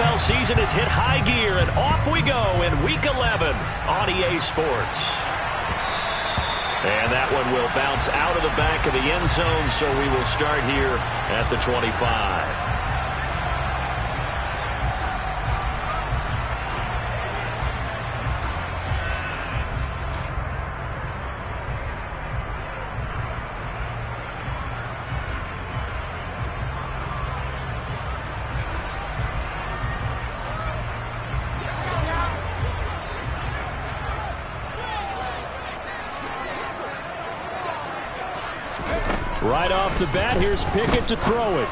NFL season has hit high gear, and off we go in Week 11 on EA Sports. And that one will bounce out of the back of the end zone, so we will start here at the 25. Right off the bat, here's Pickett to throw it.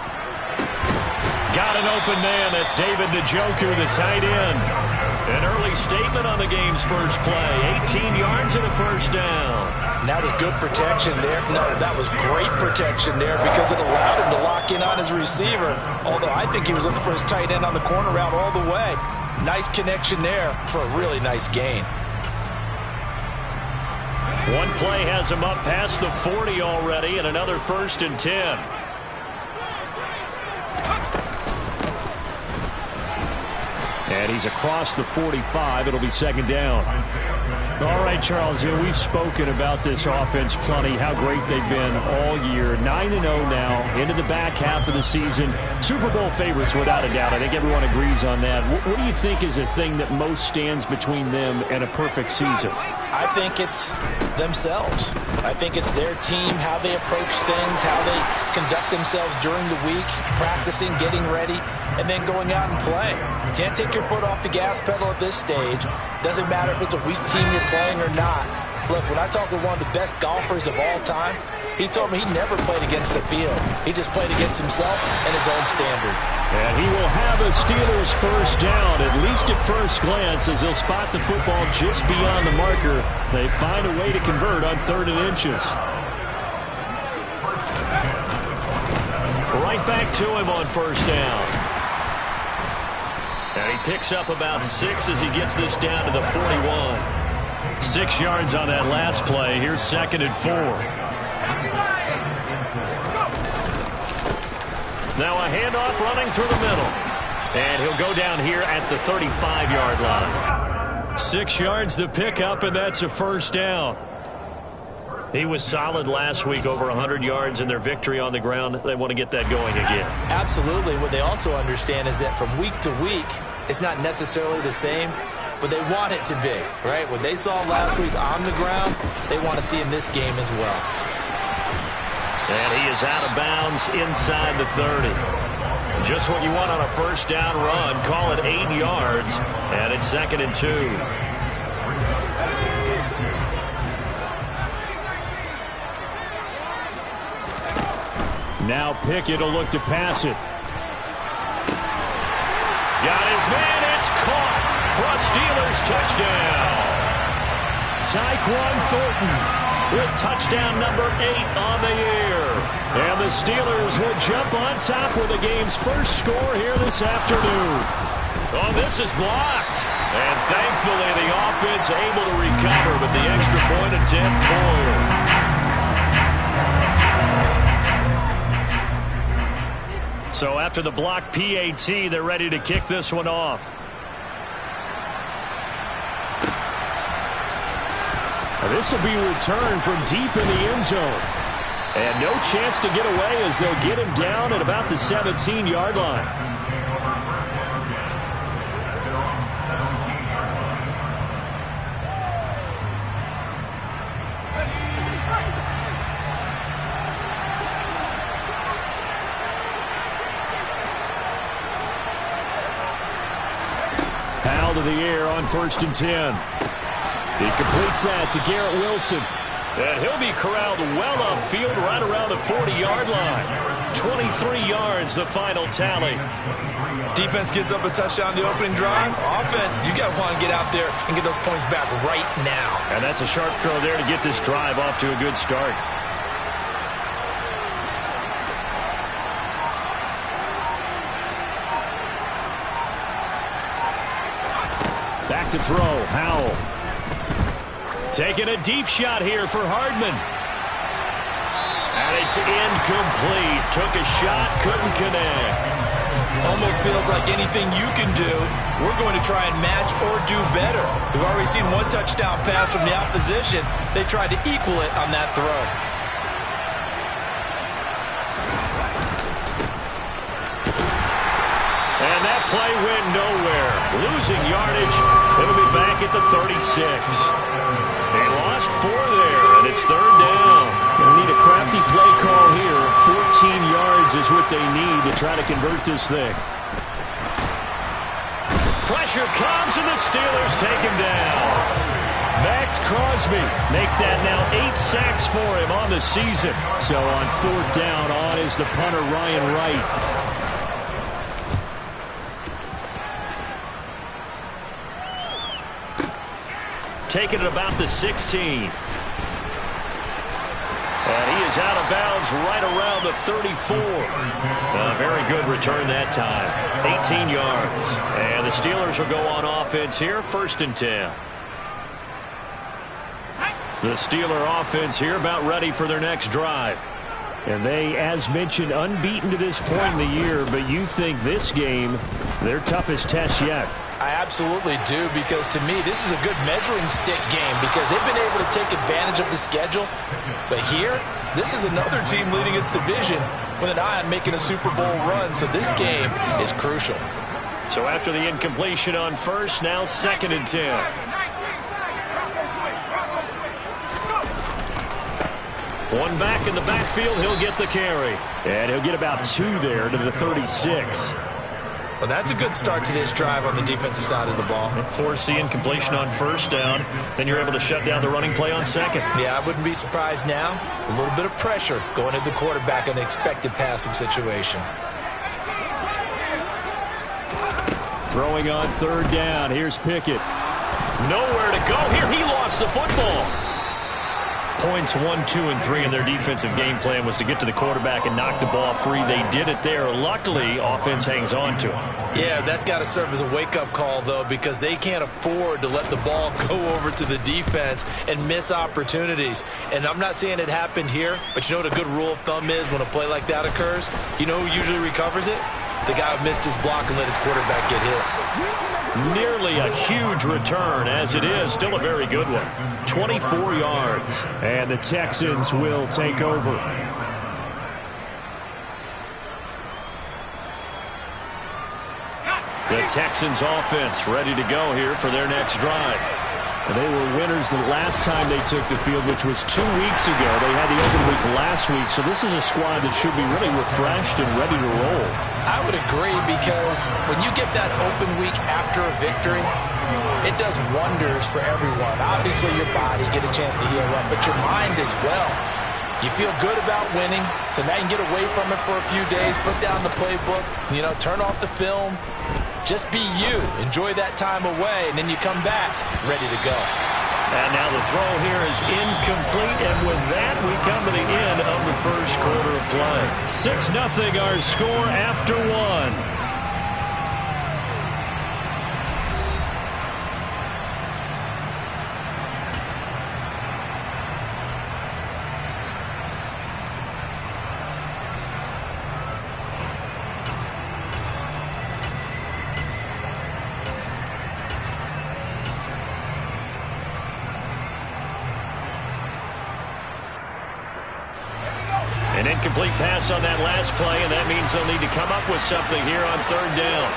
Got an open man. That's David Njoku, the tight end. An early statement on the game's first play. 18 yards and a first down. And that was good protection there. No, that was great protection there because it allowed him to lock in on his receiver. Although I think he was looking for his tight end on the corner route all the way. Nice connection there for a really nice gain. One play has him up past the 40 already, and another 1st and 10. And he's across the 45. It'll be 2nd down. All right, Charles, we've spoken about this offense plenty, how great they've been all year. 9-0 now, into the back half of the season. Super Bowl favorites without a doubt. I think everyone agrees on that. What do you think is the thing that most stands between them and a perfect season? I think it's themselves. I think it's their team, how they approach things, how they conduct themselves during the week, practicing, getting ready, and then going out and playing. Can't take your foot off the gas pedal at this stage. Doesn't matter if it's a weak team you're playing or not. Look, when I talk with one of the best golfers of all time, he told me he never played against the field. He just played against himself and his own standard. And he will have a Steelers first down, at least at first glance, as he'll spot the football just beyond the marker. They find a way to convert on 3rd and inches. Right back to him on 1st down. And he picks up about 6 as he gets this down to the 41. 6 yards on that last play. Here's 2nd and 4. Now a handoff running through the middle. And he'll go down here at the 35-yard line. 6 yards the pickup, and that's a 1st down. He was solid last week, over 100 yards in their victory on the ground. They want to get that going again. Absolutely. What they also understand is that from week to week, it's not necessarily the same, but they want it to be, right? What they saw last week on the ground, they want to see in this game as well. And he is out of bounds inside the 30. Just what you want on a 1st down run. Call it 8 yards, and it's 2nd and 2. Now Pickett will look to pass it. Got his man. It's caught for a Steelers touchdown. Tyquan Thornton with touchdown number 8 on the year. And the Steelers will jump on top with the game's first score here this afternoon. Oh, this is blocked. And thankfully the offense able to recover, but the extra point attempt foiled. So after the block PAT, they're ready to kick this one off. This will be returned from deep in the end zone. And no chance to get away as they'll get him down at about the 17-yard line. Powell to the air on 1st and 10. He completes that to Garrett Wilson. And he'll be corralled well upfield right around the 40-yard line. 23 yards, the final tally. Defense gives up a touchdown the opening drive. Offense, you got to want to get out there and get those points back right now. And that's a sharp throw there to get this drive off to a good start. Back to throw, Howell. Taking a deep shot here for Hardman. And it's incomplete. Took a shot, couldn't connect. Almost feels like anything you can do, we're going to try and match or do better. We've already seen one touchdown pass from the opposition. They tried to equal it on that throw. And that play went nowhere. Losing yardage. It'll be back at the 36. They lost 4 there, and it's 3rd down. They need a crafty play call here. 14 yards is what they need to try to convert this thing. Pressure comes, and the Steelers take him down. Max Crosby make that now 8 sacks for him on the season. So on 4th down, on is the punter Ryan Wright. Taking it about the 16. And he is out of bounds right around the 34. A very good return that time. 18 yards. And the Steelers will go on offense here, 1st and 10. The Steeler offense here about ready for their next drive. And they, as mentioned, unbeaten to this point in the year, but you think this game, their toughest test yet. I absolutely do, because to me, this is a good measuring stick game because they've been able to take advantage of the schedule. But here, this is another team leading its division with an eye on making a Super Bowl run, so this game is crucial. So after the incompletion on 1st, now 2nd and 10. One back in the backfield, he'll get the carry. And he'll get about 2 there to the 36. Well, that's a good start to this drive on the defensive side of the ball. Force the incompletion on 1st down. Then you're able to shut down the running play on 2nd. Yeah, I wouldn't be surprised now. A little bit of pressure going at the quarterback in an expected passing situation. Throwing on 3rd down. Here's Pickett. Nowhere to go here. He lost the football. Points 1, 2, and 3 in their defensive game plan was to get to the quarterback and knock the ball free. They did it there. Luckily, offense hangs on to it. Yeah, that's got to serve as a wake-up call, though, because they can't afford to let the ball go over to the defense and miss opportunities. And I'm not saying it happened here, but you know what a good rule of thumb is when a play like that occurs? You know who usually recovers it? The guy who missed his block and let his quarterback get hit. Nearly a huge return, as it is. Still a very good one. 24 yards. And the Texans will take over. The Texans offense ready to go here for their next drive. They were winners the last time they took the field, which was 2 weeks ago. They had the open week last week, so this is a squad that should be really refreshed and ready to roll. I would agree, because when you get that open week after a victory, it does wonders for everyone. Obviously, your body get a chance to heal up, but your mind as well. You feel good about winning, so now you can get away from it for a few days, put down the playbook, turn off the film. Just be you. Enjoy that time away, and then you come back ready to go. And now the throw here is incomplete, and with that, we come to the end of the 1st quarter of play. 6-0 our score after 1. An incomplete pass on that last play, and that means they'll need to come up with something here on 3rd down.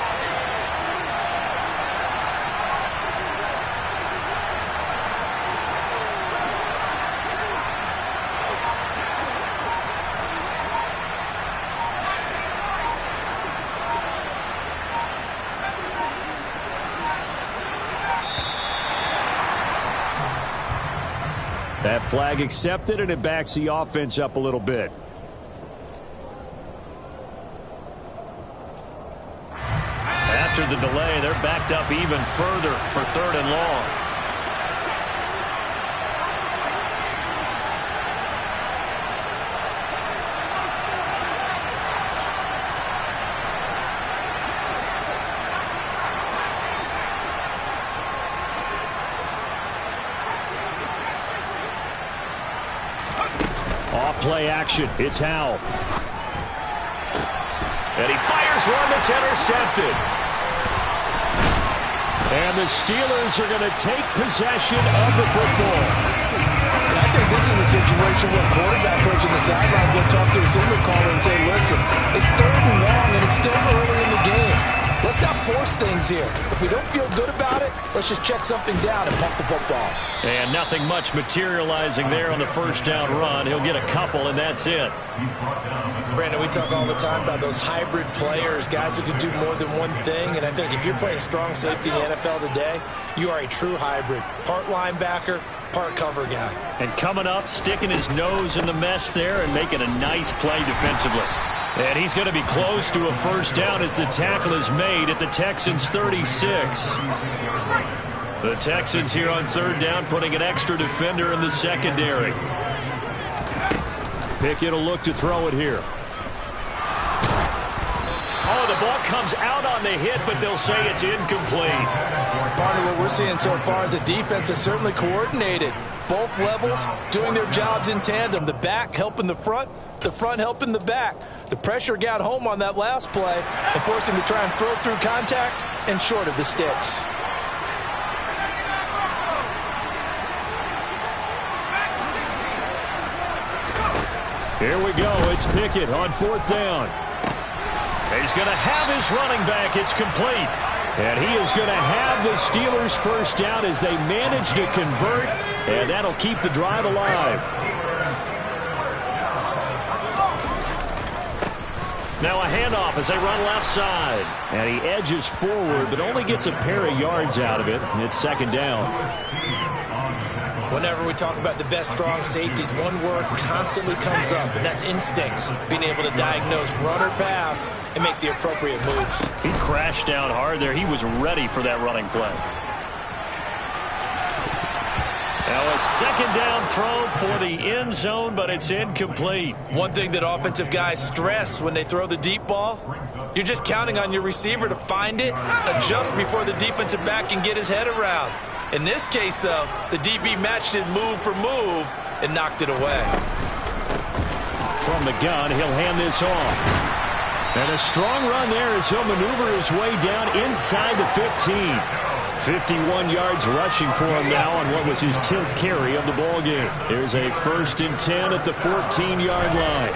That flag accepted, and it backs the offense up a little bit. After the delay, they're backed up even further for 3rd and long. Off play action. It's Howell. And he fires one that's intercepted. And the Steelers are going to take possession of the football. And I think this is a situation where quarterback coach on the sideline is going to talk to a signal caller and say, listen, it's 3rd and long and it's still early in the game. Let's not force things here. If we don't feel good about it, let's just check something down and pump the football. And nothing much materializing there on the first down run. He'll get a couple, and that's it. Brandon, we talk all the time about those hybrid players, guys who can do more than one thing. And I think if you're playing strong safety in the NFL today, you are a true hybrid. Part linebacker, part cover guy. And coming up, sticking his nose in the mess there and making a nice play defensively. And he's going to be close to a first down as the tackle is made at the Texans' 36. The Texans here on 3rd down, putting an extra defender in the secondary. Pickett will look to throw it here. Oh, the ball comes out on the hit, but they'll say it's incomplete. Partner, what we're seeing so far is the defense is certainly coordinated. Both levels doing their jobs in tandem. The back helping the front helping the back. The pressure got home on that last play and forced him to try and throw through contact and short of the sticks. Here we go. It's Pickett on 4th down. He's going to have his running back. It's complete. And he is going to have the Steelers' first down as they manage to convert, and that'll keep the drive alive. Now a handoff as they run left side. And he edges forward, but only gets a pair of yards out of it. It's 2nd down. Whenever we talk about the best strong safeties, one word constantly comes up, and that's instinct. Being able to diagnose run or pass and make the appropriate moves. He crashed down hard there. He was ready for that running play. Now a 2nd down throw for the end zone, but it's incomplete. One thing that offensive guys stress when they throw the deep ball, you're just counting on your receiver to find it, adjust before the defensive back can get his head around. In this case, though, the DB matched it move for move and knocked it away. From the gun, he'll hand this off. And a strong run there as he'll maneuver his way down inside the 15. 51 yards rushing for him now on what was his 10th carry of the ballgame. Here's a 1st and 10 at the 14-yard line.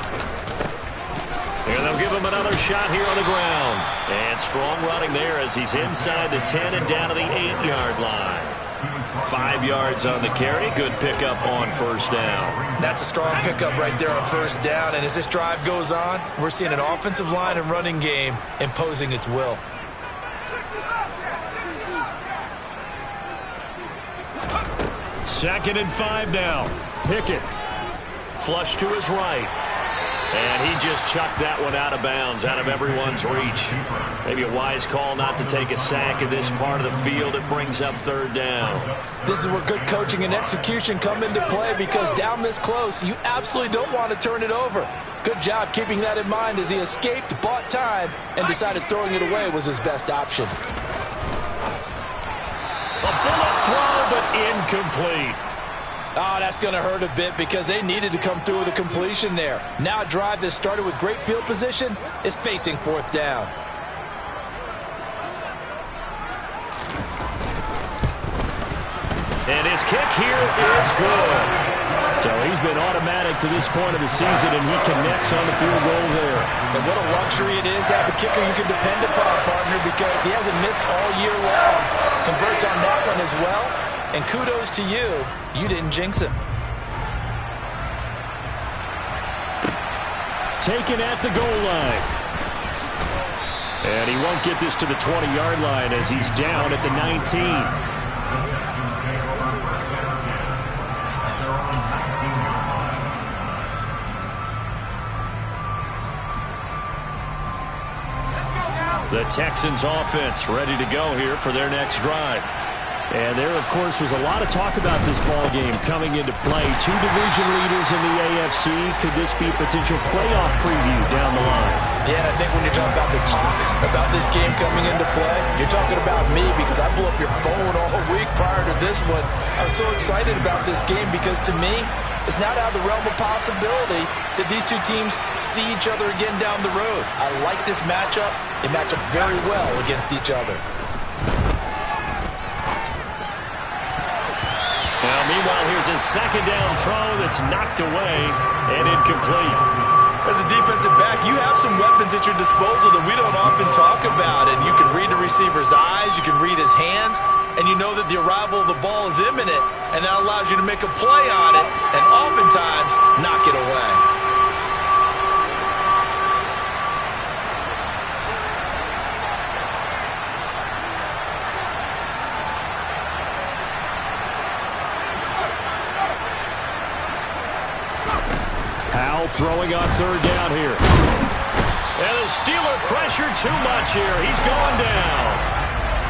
And they'll give him another shot here on the ground. And strong running there as he's inside the 10 and down to the 8-yard line. 5 yards on the carry. Good pickup on first down. That's a strong pickup right there on first down. And as this drive goes on, we're seeing an offensive line and running game imposing its will. Second and 5 now. Pickett. Flush to his right. And he just chucked that one out of bounds, out of everyone's reach. Maybe a wise call not to take a sack in this part of the field. It brings up 3rd down. This is where good coaching and execution come into play, because down this close, you absolutely don't want to turn it over. Good job keeping that in mind as he escaped, bought time, and decided throwing it away was his best option. A bullet throw, but incomplete. Oh, that's going to hurt a bit because they needed to come through with a completion there. Now a drive that started with great field position is facing 4th down. And his kick here is good. So he's been automatic to this point of the season, and he connects on the field goal there. And what a luxury it is to have a kicker you can depend upon, partner, because he hasn't missed all year long. Converts on that one as well. And kudos to you. You didn't jinx him. Taken at the goal line. And he won't get this to the 20-yard line as he's down at the 19. The Texans offense ready to go here for their next drive. And there, of course, was a lot of talk about this ball game coming into play. 2 division leaders in the AFC. Could this be a potential playoff preview down the line? Yeah, and I think when you're talking about the talk about this game coming into play, you're talking about me because I blew up your phone all week prior to this one. I was so excited about this game because to me, it's not out of the realm of possibility that these two teams see each other again down the road. I like this matchup. They match up very well against each other. Now, meanwhile, here's a second down throw that's knocked away and incomplete. As a defensive back, you have some weapons at your disposal that we don't often talk about. And you can read the receiver's eyes, you can read his hands, and you know that the arrival of the ball is imminent, and that allows you to make a play on it and oftentimes knock it away. Powell throwing on third down here. And the Steeler pressure too much here. He's going down.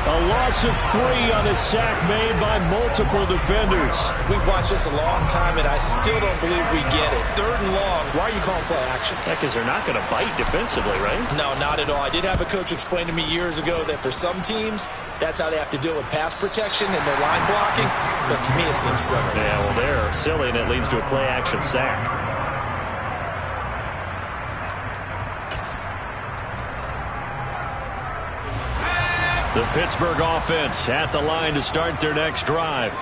A loss of 3 on the sack made by multiple defenders. We've watched this a long time, and I still don't believe we get it. 3rd and long. Why are you calling play action? Because they're not going to bite defensively, right? No, not at all. I did have a coach explain to me years ago that for some teams, that's how they have to deal with pass protection and their line blocking. But to me, it seems silly. Yeah, well, they're silly, and it leads to a play action sack. The Pittsburgh offense at the line to start their next drive.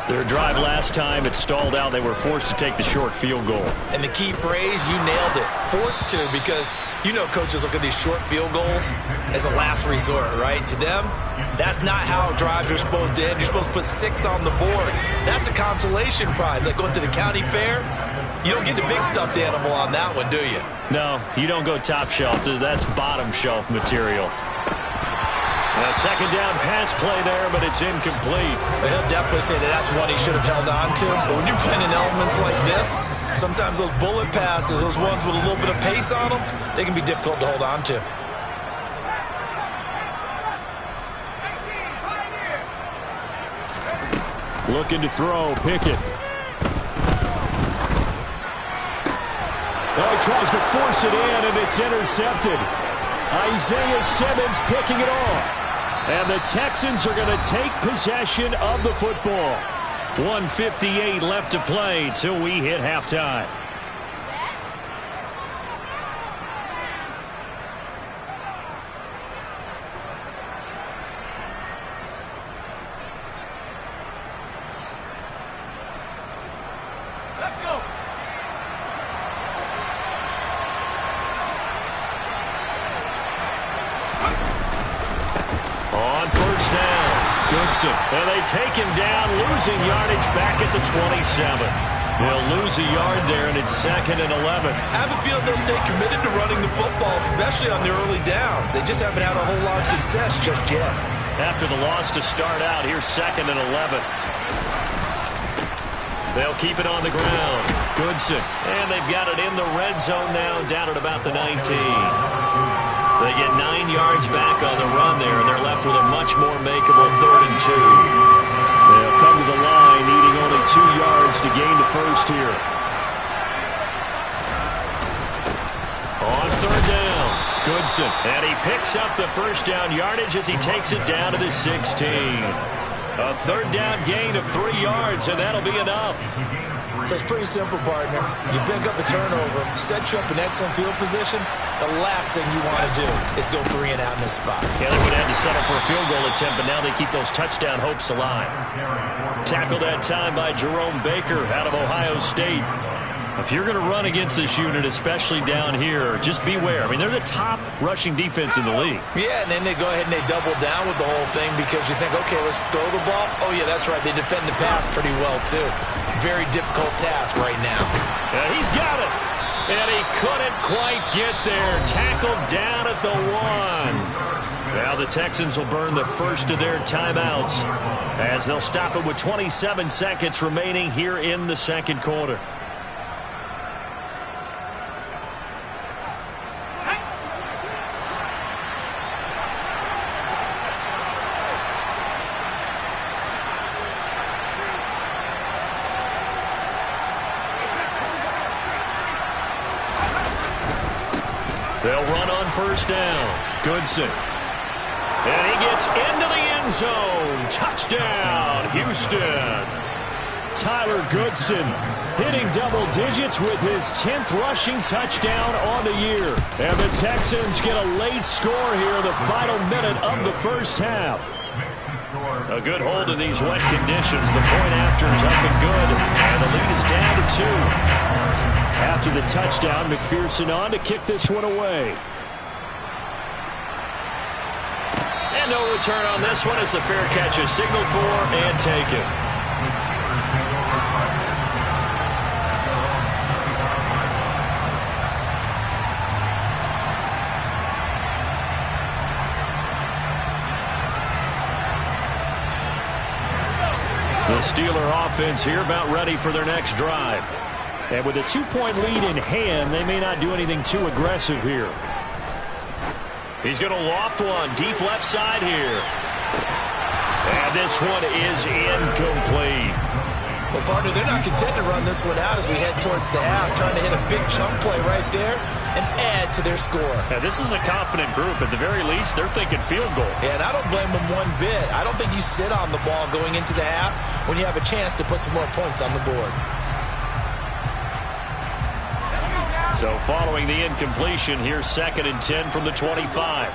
Their drive last time, it stalled out. They were forced to take the short field goal. And the key phrase, you nailed it, forced to, because you know coaches look at these short field goals as a last resort, right? To them, that's not how drives are supposed to end. You're supposed to put 6 on the board. That's a consolation prize, like going to the county fair. You don't get the big stuffed animal on that one, do you? No, you don't go top shelf. That's bottom shelf material. A second down pass play there, but it's incomplete. He'll definitely say that that's one he should have held on to. But when you're playing in elements like this, sometimes those bullet passes, those ones with a little bit of pace on them, they can be difficult to hold on to. Looking to throw, Pickett. Oh, he tries to force it in, and it's intercepted. Isaiah Simmons picking it off. And the Texans are going to take possession of the football. 1:58 left to play till we hit halftime. Let's go. On first down, Goodson. And they take him down, losing yardage back at the 27. They'll lose a yard there, and it's 2nd and 11. I have a feeling they'll stay committed to running the football, especially on the early downs. They just haven't had a whole lot of success just yet. After the loss to start out, here's 2nd and 11. They'll keep it on the ground. Goodson. And they've got it in the red zone now, down at about the 19. They get 9 yards back on the run there, and they're left with a much more makeable 3rd and 2. They'll come to the line, needing only 2 yards to gain the first here. On 3rd down, Goodson. And he picks up the first down yardage as he takes it down to the 16. A 3rd down gain of 3 yards, and that'll be enough. So it's pretty simple, partner. You pick up a turnover, set you up in excellent field position. The last thing you want to do is go 3 and out in this spot. Yeah, they would have had to settle for a field goal attempt, but now they keep those touchdown hopes alive. Tackled that time by Jerome Baker out of Ohio State. If you're going to run against this unit, especially down here, just beware. I mean, they're the top rushing defense in the league. Yeah, and then they go ahead and they double down with the whole thing because you think, okay, let's throw the ball. Oh, yeah, that's right. They defend the pass pretty well, too. Very difficult task right now. Yeah, he's got it. And he couldn't quite get there. Tackled down at the 1. Now the Texans will burn the first of their timeouts as they'll stop it with 27 seconds remaining here in the second quarter. They'll run run on first down. Goodson. And he gets into the end zone. Touchdown, Houston. Tyler Goodson hitting double digits with his 10th rushing touchdown on the year. And the Texans get a late score here in the final minute of the first half. A good hold in these wet conditions. The point after is up and good. And the lead is down to 2. After the touchdown, McPherson on to kick this one away. And no return on this one as the fair catch is signaled for and taken. The Steeler offense here about ready for their next drive. And with a 2-point lead in hand, they may not do anything too aggressive here. He's going to loft one deep left side here. And this one is incomplete. Well, partner, they're not content to run this one out as we head towards the half, trying to hit a big chunk play right there and add to their score. Yeah, this is a confident group. At the very least, they're thinking field goal. Yeah, and I don't blame them one bit. I don't think you sit on the ball going into the half when you have a chance to put some more points on the board. So following the incompletion, here's 2nd and 10 from the 25.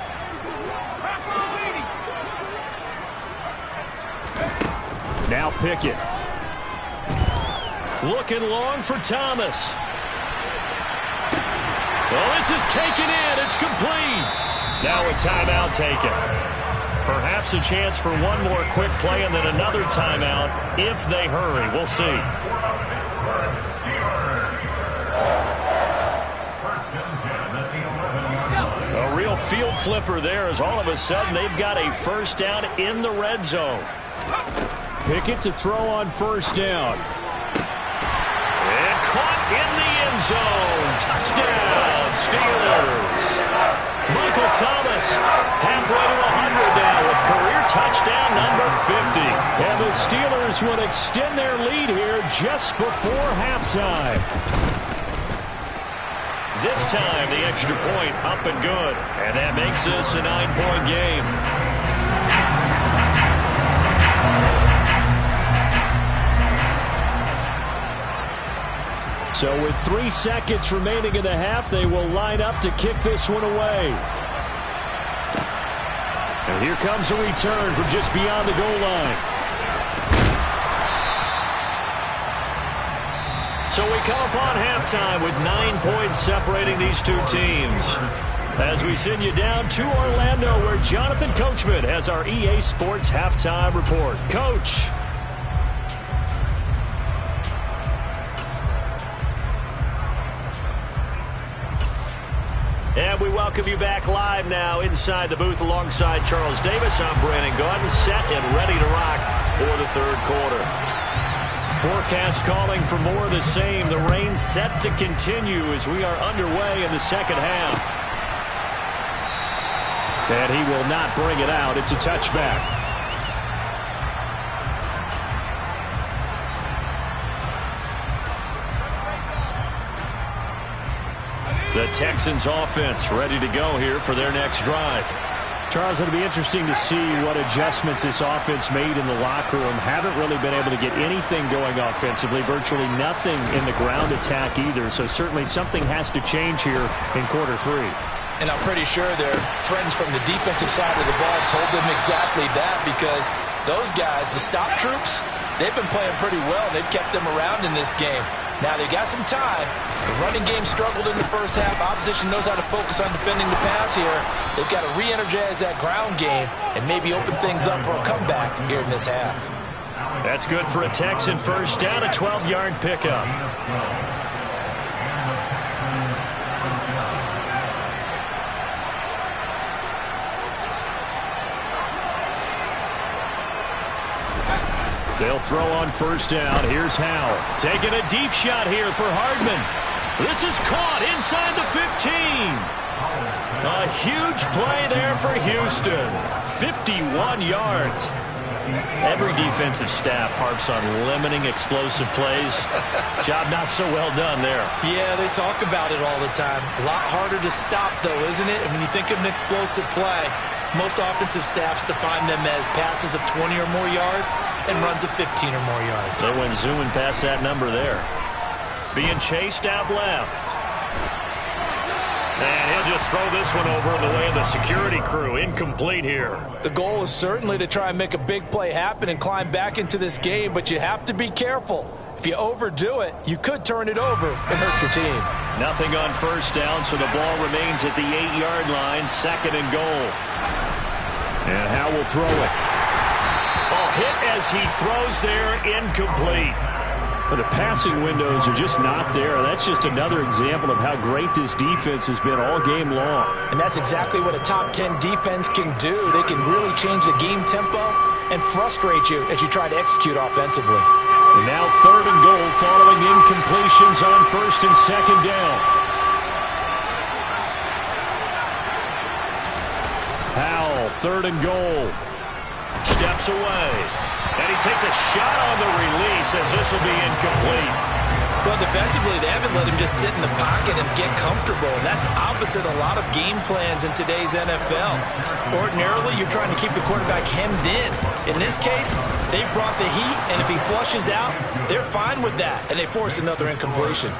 Now Pickett. Looking long for Thomas. Well, this is taken in. It's complete. Now a timeout taken. Perhaps a chance for one more quick play and then another timeout if they hurry. We'll see. A real field flipper there as all of a sudden they've got a first down in the red zone. Pickett to throw on first down. And caught in the end zone. Touchdown, Steelers. Michael Thomas halfway to 100 now with career touchdown number 50. And the Steelers will extend their lead here just before halftime. This time, the extra point up and good. And that makes this a 9-point game. So with 3 seconds remaining in the half, they will line up to kick this one away. And here comes a return from just beyond the goal line. So we come upon halftime with 9 points separating these two teams. As we send you down to Orlando, where Jonathan Coachman has our EA Sports halftime report. Coach. And we welcome you back live now inside the booth alongside Charles Davis. I'm Brandon Gaudin, set and ready to rock for the third quarter. Forecast calling for more of the same. The rain set to continue as we are underway in the second half. And he will not bring it out. It's a touchback. The Texans offense ready to go here for their next drive. Charles, it'll be interesting to see what adjustments this offense made in the locker room. Haven't really been able to get anything going offensively. Virtually nothing in the ground attack either. So certainly something has to change here in quarter 3. And I'm pretty sure their friends from the defensive side of the ball told them exactly that, because those guys, the stop troops, they've been playing pretty well. They've kept them around in this game. Now they got some time. The running game struggled in the first half. Opposition knows how to focus on defending the pass here. They've got to re-energize that ground game and maybe open things up for a comeback here in this half. That's good for a Texan first down, a 12-yard pickup. They'll throw on first down. Here's Howell. Taking a deep shot here for Hardman. This is caught inside the 15. A huge play there for Houston. 51 yards. Every defensive staff harps on limiting explosive plays. Job not so well done there. Yeah, they talk about it all the time. A lot harder to stop, though, isn't it? And when you think of an explosive play, most offensive staffs define them as passes of 20 or more yards and runs of 15 or more yards. They went zooming past that number there. Being chased out left. And he'll just throw this one over the way of the security crew. Incomplete here. The goal is certainly to try and make a big play happen and climb back into this game, but you have to be careful. If you overdo it, you could turn it over and hurt your team. Nothing on first down, so the ball remains at the 8-yard line, 2nd and goal. And Howe will throw it. Oh, hit as he throws there, incomplete. But the passing windows are just not there. That's just another example of how great this defense has been all game long. And that's exactly what a top 10 defense can do. They can really change the game tempo and frustrate you as you try to execute offensively. And now 3rd and goal following incompletions on 1st and 2nd down. Howell, 3rd and goal. Steps away. And he takes a shot on the release as this will be incomplete. Well, defensively, they haven't let him just sit in the pocket and get comfortable. And that's opposite a lot of game plans in today's NFL. Ordinarily, you're trying to keep the quarterback hemmed in. In this case, they've brought the heat, and if he flushes out, they're fine with that, and they force another incompletion.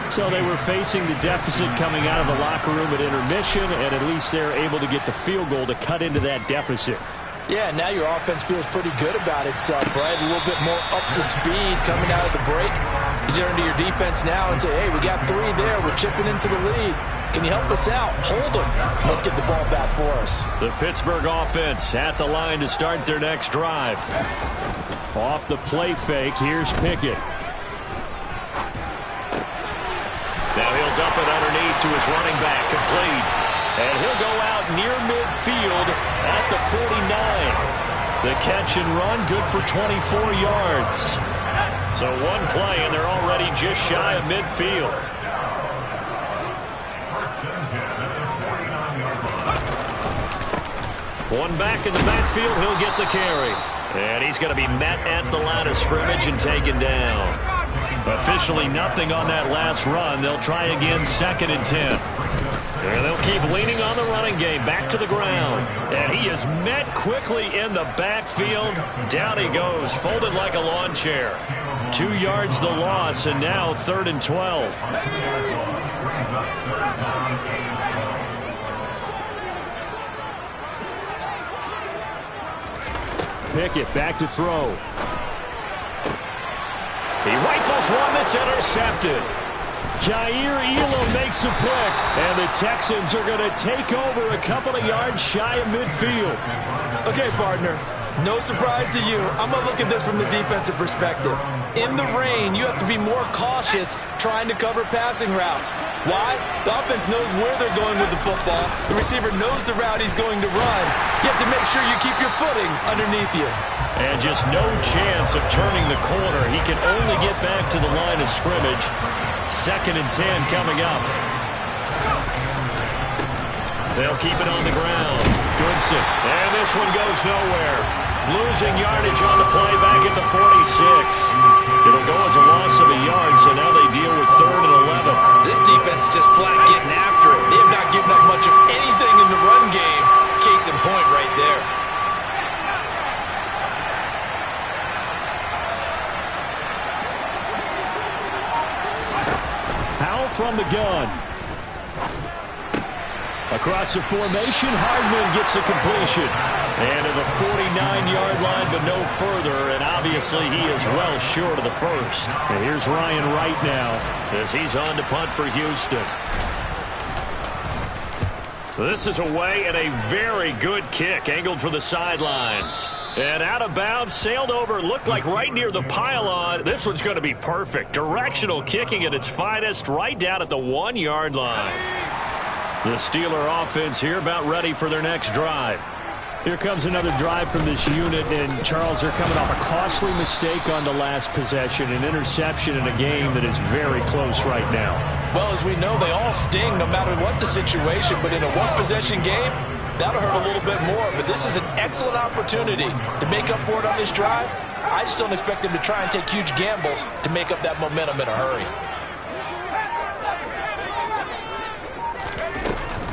So they were facing the deficit coming out of the locker room at intermission, and at least they're able to get the field goal to cut into that deficit. Yeah, now your offense feels pretty good about itself, right? A little bit more up to speed coming out of the break. You turn to your defense now and say, hey, we got 3 there. We're chipping into the lead. Can you help us out? Hold them. Let's get the ball back for us. The Pittsburgh offense at the line to start their next drive. Off the play fake, here's Pickett. Now he'll dump it underneath to his running back, complete. And he'll go out near midfield at the 49. The catch and run, good for 24 yards. So one play, and they're already just shy of midfield. One back in the backfield, he'll get the carry. And he's going to be met at the line of scrimmage and taken down. Officially nothing on that last run. They'll try again, 2nd and 10. And they'll keep leaning on the running game, back to the ground. And he is met quickly in the backfield. Down he goes, folded like a lawn chair. 2 yards the loss, and now 3rd and 12. Pickett back to throw. He rifles one that's intercepted. Jair Elam makes a pick, and the Texans are going to take over a couple of yards shy of midfield. Okay, partner, no surprise to you. I'm going to look at this from the defensive perspective. In the rain, you have to be more cautious trying to cover passing routes. Why? The offense knows where they're going with the football. The receiver knows the route he's going to run. You have to make sure you keep your footing underneath you. And just no chance of turning the corner. He can only get back to the line of scrimmage. 2nd and 10 coming up. They'll keep it on the ground. Goodson. And this one goes nowhere. Losing yardage on the play back at the 46. It'll go as a loss of a yard, so now they deal with 3rd and 11. This defense is just flat getting after it. They have not given up much of anything in the run game. Case in point right there. Howell from the gun. Across the formation, Hardman gets the completion. And to the 49-yard line, but no further. And obviously, he is well short of the first. And here's Ryan Wright now as he's on to punt for Houston. This is away and a very good kick, angled for the sidelines. And out of bounds, sailed over, looked like right near the pylon. This one's going to be perfect. Directional kicking at its finest, right down at the 1-yard line. The Steeler offense here about ready for their next drive. Here comes another drive from this unit, and Charles, they're coming off a costly mistake on the last possession, an interception in a game that is very close right now. Well, as we know, they all sting no matter what the situation, but in a one-possession game, that'll hurt a little bit more. But this is an excellent opportunity to make up for it on this drive. I just don't expect them to try and take huge gambles to make up that momentum in a hurry.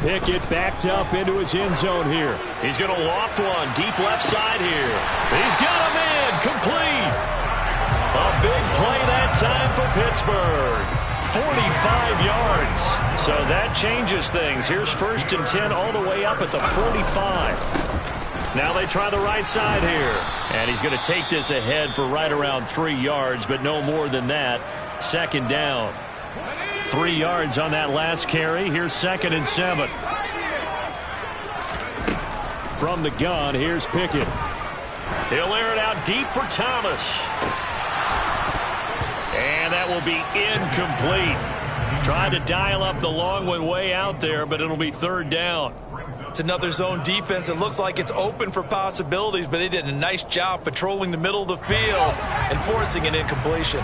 Pickett backed up into his end zone here. He's going to loft one deep left side here. He's got him in, complete. A big play that time for Pittsburgh. 45 yards. So that changes things. Here's 1st and 10 all the way up at the 45. Now they try the right side here. And he's going to take this ahead for right around 3 yards, but no more than that. 2nd down. 3 yards on that last carry. Here's 2nd and 7. From the gun, here's Pickett. He'll air it out deep for Thomas. And that will be incomplete. Tried to dial up the long one way out there, but it'll be 3rd down. It's another zone defense. It looks like it's open for possibilities, but they did a nice job patrolling the middle of the field and forcing an incompletion.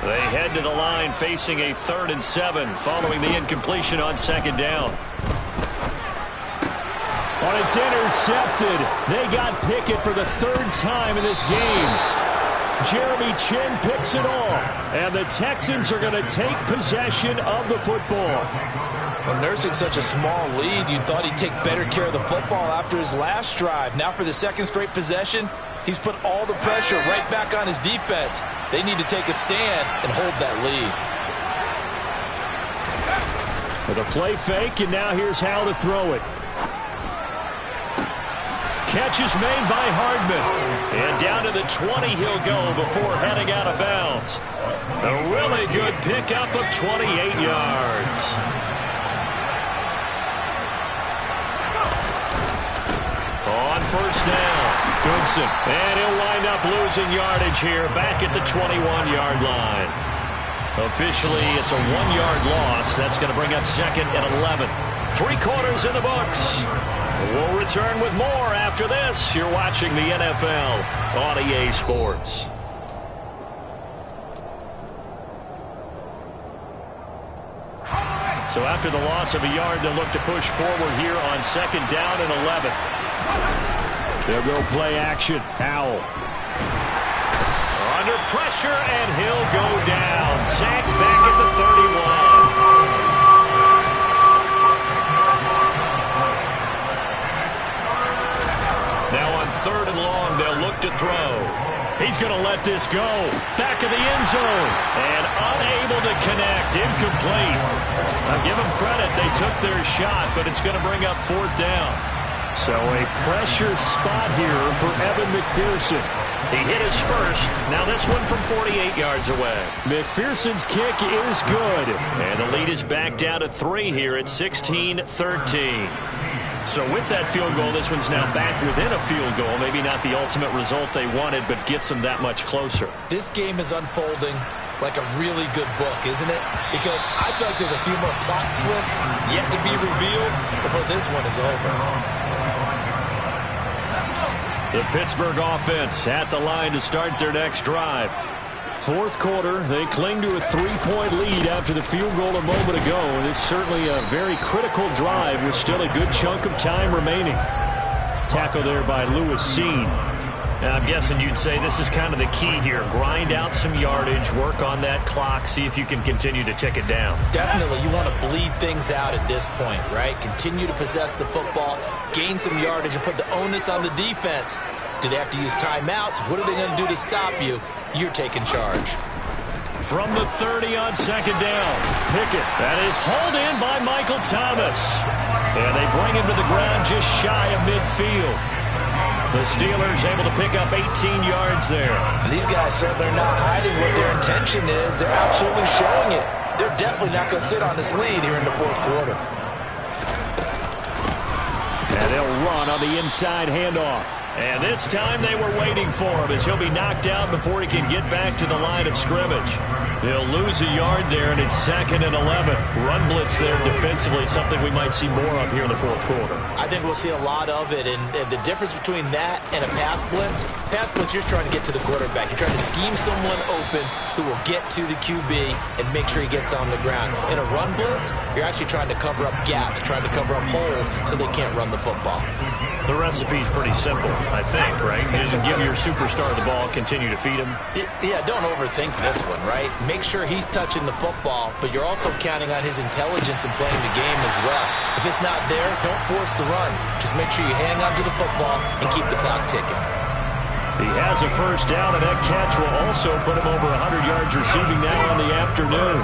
They head to the line facing a 3rd and 7 following the incompletion on 2nd down. But it's intercepted. They got Pickett for the 3rd time in this game. Jeremy Chin picks it off, and the Texans are going to take possession of the football. Well, nursing such a small lead, you thought he'd take better care of the football after his last drive. Now for the 2nd straight possession, he's put all the pressure right back on his defense. They need to take a stand and hold that lead. With a play fake, and now here's how to throw it. Catch is made by Hardman. And down to the 20 he'll go before heading out of bounds. A really good pickup of 28 yards. On 1st down, Goodson. And he'll wind up losing yardage here back at the 21-yard line. Officially, it's a 1-yard loss. That's going to bring up 2nd and 11. 3 quarters in the books. We'll return with more after this. You're watching the NFL on EA Sports. So after the loss of a yard, they'll look to push forward here on 2nd down and 11. They'll go play action. Howell. Under pressure, and he'll go down. Sacked back at the 31. Now on 3rd and long, they'll look to throw. He's going to let this go. Back of the end zone. And unable to connect. Incomplete. I'll give them credit. They took their shot, but it's going to bring up 4th down. So a pressure spot here for Evan McPherson. He hit his first. Now this one from 48 yards away. McPherson's kick is good. And the lead is back down to 3 here at 16-13. So with that field goal, this one's now back within a field goal. Maybe not the ultimate result they wanted, but gets them that much closer. This game is unfolding like a really good book, isn't it? Because I feel like there's a few more plot twists yet to be revealed before this one is over. The Pittsburgh offense at the line to start their next drive. 4th quarter, they cling to a 3-point lead after the field goal a moment ago. And it's certainly a very critical drive with still a good chunk of time remaining. Tackle there by Lewis Seen. Now, I'm guessing you'd say this is kind of the key here. Grind out some yardage, work on that clock, see if you can continue to tick it down. Definitely, you want to bleed things out at this point, right? Continue to possess the football, gain some yardage, and put the onus on the defense. Do they have to use timeouts? What are they going to do to stop you? You're taking charge. From the 30 on 2nd down, Pickett. That is hauled in by Michael Thomas. And they bring him to the ground just shy of midfield. The Steelers able to pick up 18 yards there. These guys certainly are not hiding what their intention is. They're absolutely showing it. They're definitely not going to sit on this lead here in the 4th quarter. And they'll run on the inside handoff. And this time they were waiting for him as he'll be knocked out before he can get back to the line of scrimmage. He'll lose a yard there, and it's 2nd and 11. Run blitz there defensively, something we might see more of here in the fourth quarter. I think we'll see a lot of it, and the difference between that and a pass blitz, you're trying to get to the quarterback. You're trying to scheme someone open who will get to the QB and make sure he gets on the ground. In a run blitz, you're actually trying to cover up gaps, trying to cover up holes so they can't run the football. The recipe's pretty simple, I think, right? Just give your superstar the ball, continue to feed him. Yeah, don't overthink this one, right? Make sure he's touching the football, but you're also counting on his intelligence in playing the game as well. If it's not there, don't force the run. Just make sure you hang on to the football and keep the clock ticking. He has a first down, and that catch will also put him over 100 yards receiving now on the afternoon.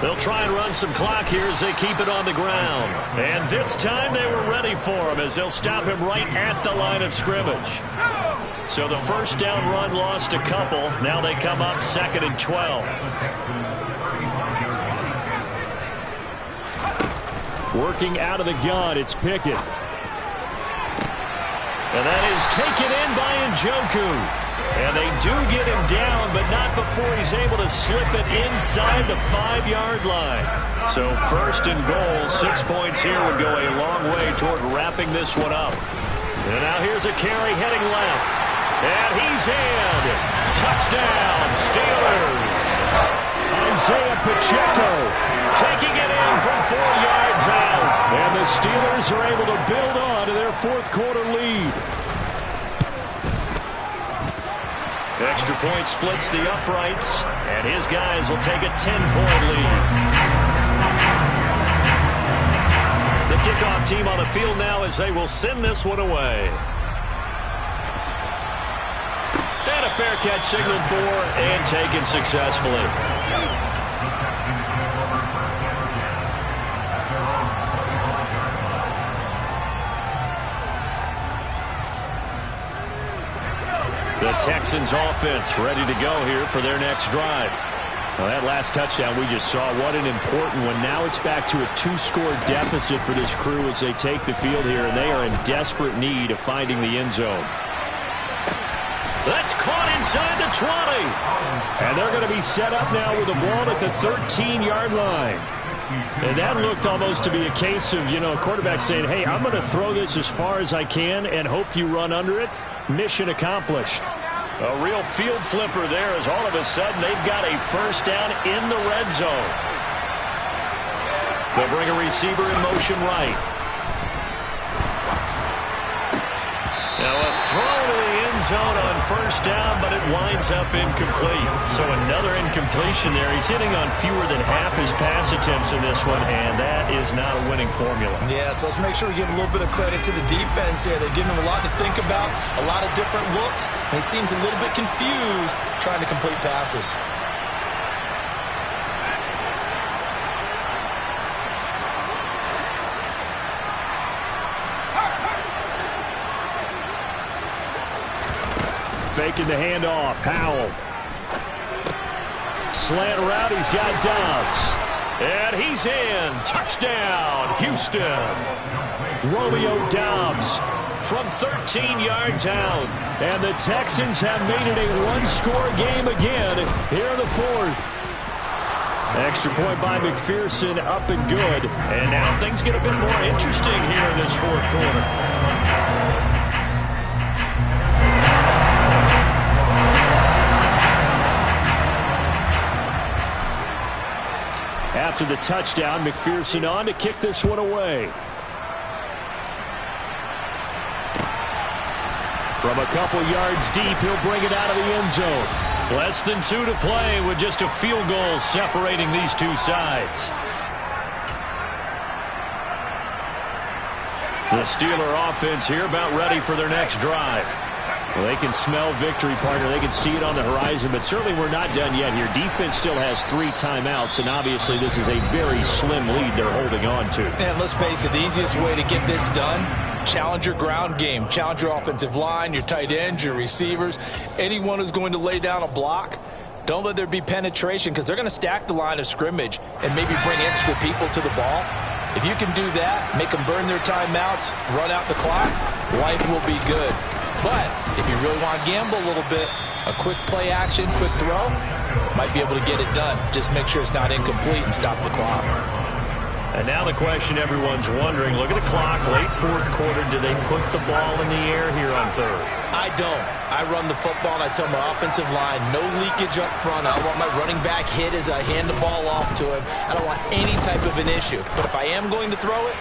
They'll try and run some clock here as they keep it on the ground. And this time they were ready for him as they'll stop him right at the line of scrimmage. So the first down run lost a couple. Now they come up 2nd and 12. Working out of the gun, it's Pickett. And that is taken in by Njoku. And they do get him down, but not before he's able to slip it inside the 5-yard line. So 1st and goal, 6 points here would go a long way toward wrapping this one up. And now here's a carry heading left. And he's in. Touchdown, Steelers. Isaiah Pacheco taking it in from 4 yards out. And the Steelers are able to build on to their fourth quarter lead. Extra point splits the uprights, and his guys will take a 10-point lead. The kickoff team on the field now as they will send this one away. And a fair catch signaled for and taken successfully. The Texans offense ready to go here for their next drive. Now that last touchdown we just saw, what an important one. Now it's back to a 2-score deficit for this crew as they take the field here, and they are in desperate need of finding the end zone. That's caught inside the 20. And they're going to be set up now with the ball at the 13-yard line. And that looked almost to be a case of, a quarterback saying, hey, I'm going to throw this as far as I can and hope you run under it. Mission accomplished. A real field flipper there as all of a sudden they've got a first down in the red zone. They'll bring a receiver in motion right. Now a throw to the end zone on first down, but it winds up incomplete. So another incompletion there. He's hitting on fewer than half his pass attempts in this one, and that is not a winning formula. Yeah, so let's make sure we give a little bit of credit to the defense here. They're giving him a lot to think about, a lot of different looks, and he seems a little bit confused trying to complete passes. Faking the handoff. Howell. Slant route. He's got Dobbs. And he's in. Touchdown, Houston. Romeo Dobbs from 13 yards out. And the Texans have made it a one-score game again here in the fourth. Extra point by McPherson, up and good. And now things get a bit more interesting here in this fourth quarter. After the touchdown, McPherson on to kick this one away. From a couple yards deep, he'll bring it out of the end zone. Less than 2 to play with just a field goal separating these two sides. The Steeler offense here about ready for their next drive. Well, they can smell victory, partner. They can see it on the horizon, but certainly we're not done yet here. Defense still has 3 timeouts, and obviously this is a very slim lead they're holding on to. And let's face it, the easiest way to get this done, challenge your ground game. Challenge your offensive line, your tight ends, your receivers. Anyone who's going to lay down a block, don't let there be penetration because they're going to stack the line of scrimmage and maybe bring extra people to the ball. If you can do that, make them burn their timeouts, run out the clock, life will be good. But if you really want to gamble a little bit, a quick play action, quick throw, might be able to get it done. Just make sure it's not incomplete and stop the clock. And now the question everyone's wondering, look at the clock, late fourth quarter, do they put the ball in the air here on third? I don't. I run the football, and I tell my offensive line, no leakage up front. I want my running back hit as I hand the ball off to him. I don't want any type of an issue. But if I am going to throw it,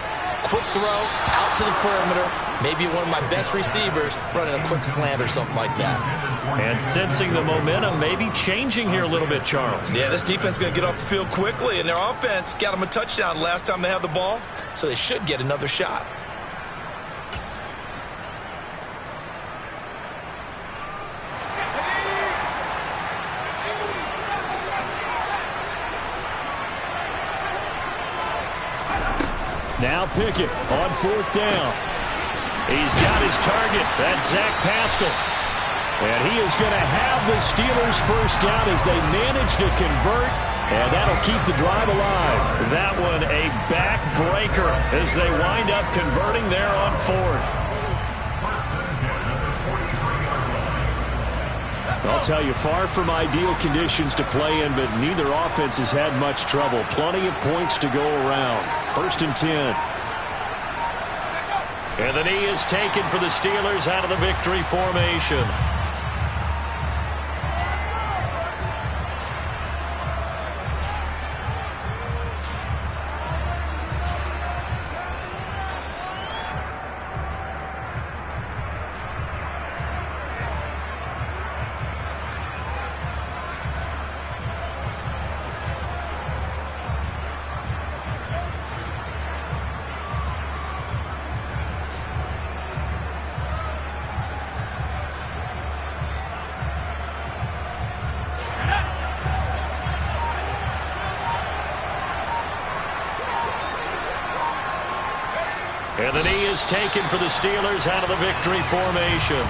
quick throw, out to the perimeter, maybe one of my best receivers running a quick slant or something like that. And sensing the momentum maybe changing here a little bit, Charles. Yeah, this defense is going to get off the field quickly, and their offense got them a touchdown last time they had the ball, so they should get another shot. Now Pickett on fourth down. He's got his target. That's Zach Pascal. And he is going to have the Steelers first down as they manage to convert. And that'll keep the drive alive. That one a backbreaker as they wind up converting there on fourth. I'll tell you, far from ideal conditions to play in, but neither offense has had much trouble. Plenty of points to go around. First and 10. And the knee is taken for the Steelers out of the victory formation. And the knee is taken for the Steelers out of the victory formation.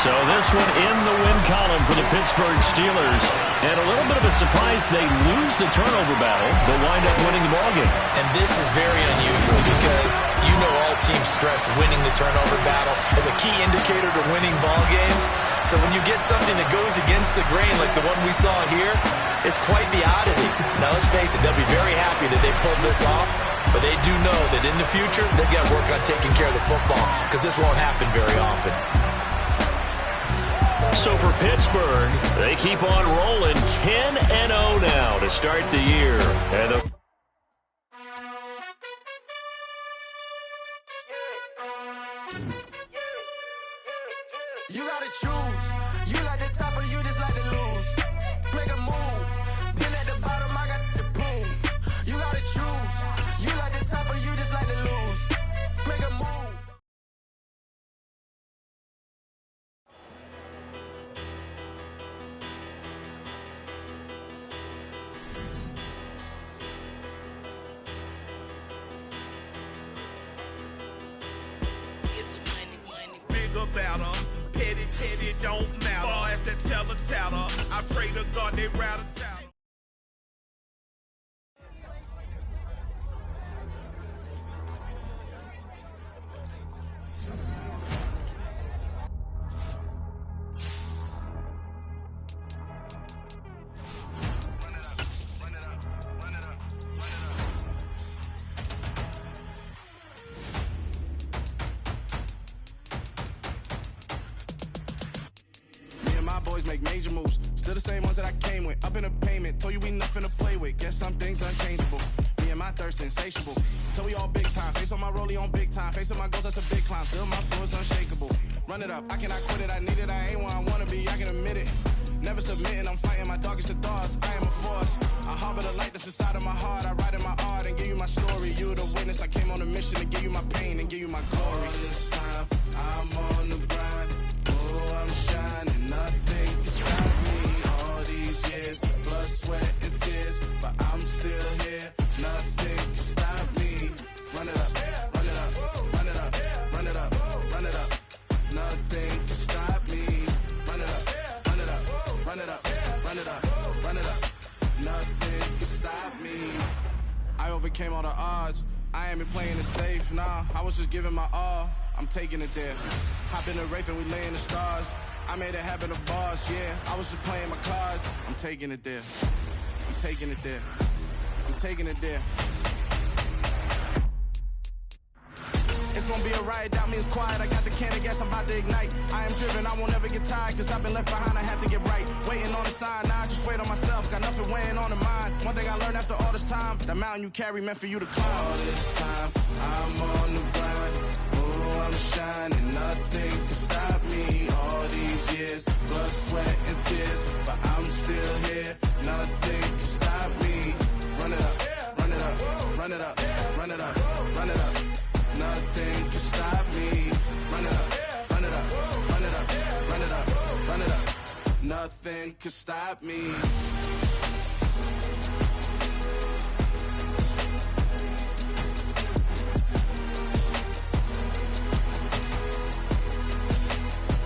So this one in the win column for the Pittsburgh Steelers. And a little bit of a surprise, they lose the turnover battle, but wind up winning the ballgame. And this is very unusual because you know all teams stress winning the turnover battle as a key indicator to winning ball games. So when you get something that goes against the grain like the one we saw here, it's quite the oddity. Now let's face it, they'll be very happy that they pulled this off, but they do know that in the future they've got to work on taking care of the football because this won't happen very often. So for Pittsburgh, they keep on rolling 10-0 now to start the year. And you gotta choose. You like the top or you just like to lose. Make a move. Then at the bottom, I got the proof. You gotta choose. You like the top or you just like to lose. Make a move. About them. Petty, don't matter. Far as that teller, I pray to God they rattle tattle. Boys make major moves, still the same ones that I came with. Up in a payment, told you we nothing to play with. Guess some things unchangeable. Me and my thirst insatiable. So we all big time. Face on my rollie on big time. Face on my goals, that's a big climb. Still my flow is unshakable. Run it up, I cannot quit it. I need it, I ain't where I wanna be. I can admit it. Never submitting, I'm fighting my darkest of thoughts. I am a force. I harbor the light that's inside of my heart. I write in my art and give you my story. You the witness. I came on a mission to give you my pain and give you my glory. All this time, I'm on the grind. Oh, I'm shining. Nothing can stop me. All these years, blood, sweat, overcame all the odds. I ain't been playing it safe, nah. I was just giving my all. I'm taking it there. Hop in the Wraith and we lay in the stars. I made it happen to boss, yeah. I was just playing my cards. I'm taking it there. I'm taking it there. I'm taking it there. It's gonna be a riot, doubt me it's quiet. I got the can of gas, I'm about to ignite. I am driven, I won't ever get tired, cause I've been left behind, I have to get right. Waiting on the sign, now I just wait on myself. Got nothing weighing on the mind. One thing I learned after all this time, that mountain you carry meant for you to climb. All this time, I'm on the grind. Oh, I'm shining, nothing can stop me. All these years, blood, sweat, and tears, but I'm still here. Nothing can stop me. Run it up, run it up, run it up, run it up, run it up. Nothing can stop me. Run it up, run it up, run it up, run it up, run it up. Nothing can stop me.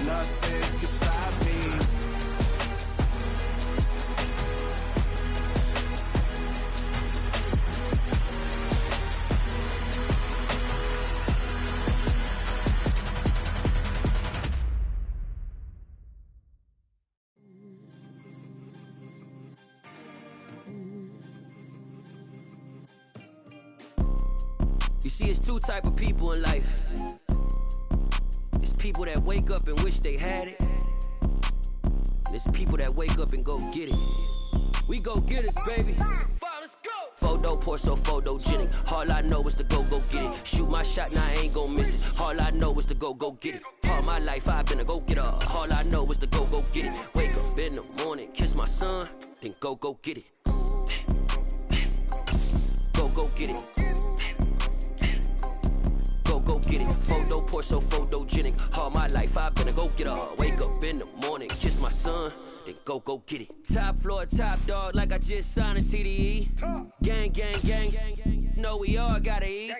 Nothing can stop me. You see, it's two type of people in life. It's people that wake up and wish they had it. And it's people that wake up and go get it. We go get it, baby. Let's go. Photo pour so photogenic. All I know is to go get it. Shoot my shot, now I ain't gon' miss it. All I know is to go get it. All my life I've been a go-getter. All I know is to go get it. Wake up in the morning, kiss my son, then go get it. Go get it. Go get it. Photo pour so photogenic. All my life I've been a go-getter. Wake up in the morning, kiss my son, then go get it. Top floor, top dog, like I just signed a TDE. Gang, gang, gang, gang, gang. Know we all gotta eat.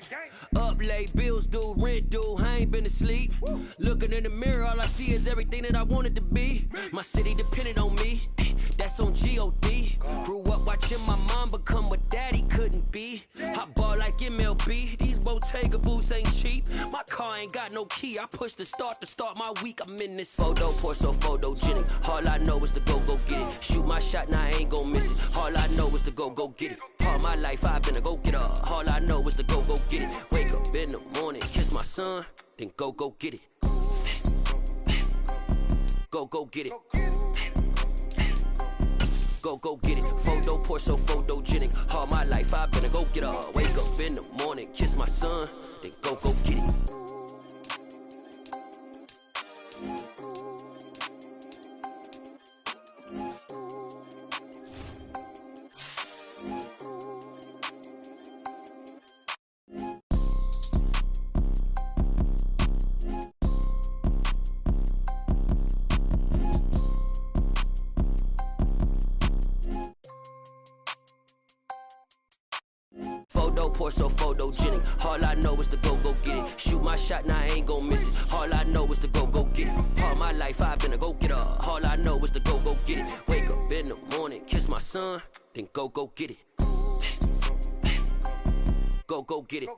Up late, bills due, rent due, I ain't been asleep. Looking in the mirror, all I see is everything that I wanted to be. My city depended on me, that's on G.O.D. Grew up watching my mom become what daddy couldn't be. I ball like MLB, these Bottega boots ain't cheap. My car ain't got no key, I push the start to start my week. I'm in this photo pour so photogenic. All I know is to go get it. Shoot my shot, now I ain't gon' miss it. All I know is to go get it. All my life I've been a go-getter. All I know is to go get it. Wake up in the morning, kiss my son, then go get it. Go get it. Go get it. Photo pour so photogenic. All my life I've been a go-getter. Wake up in the morning, kiss my son, then go get it. Photo pour so photogenic. All I know is to go get it. Shoot my shot, now I ain't gon' miss it. All I know is to go get it. All my life I've been a go-getter. All I know is to go get it. Wake up in the morning, kiss my son, then go get it. Go get it.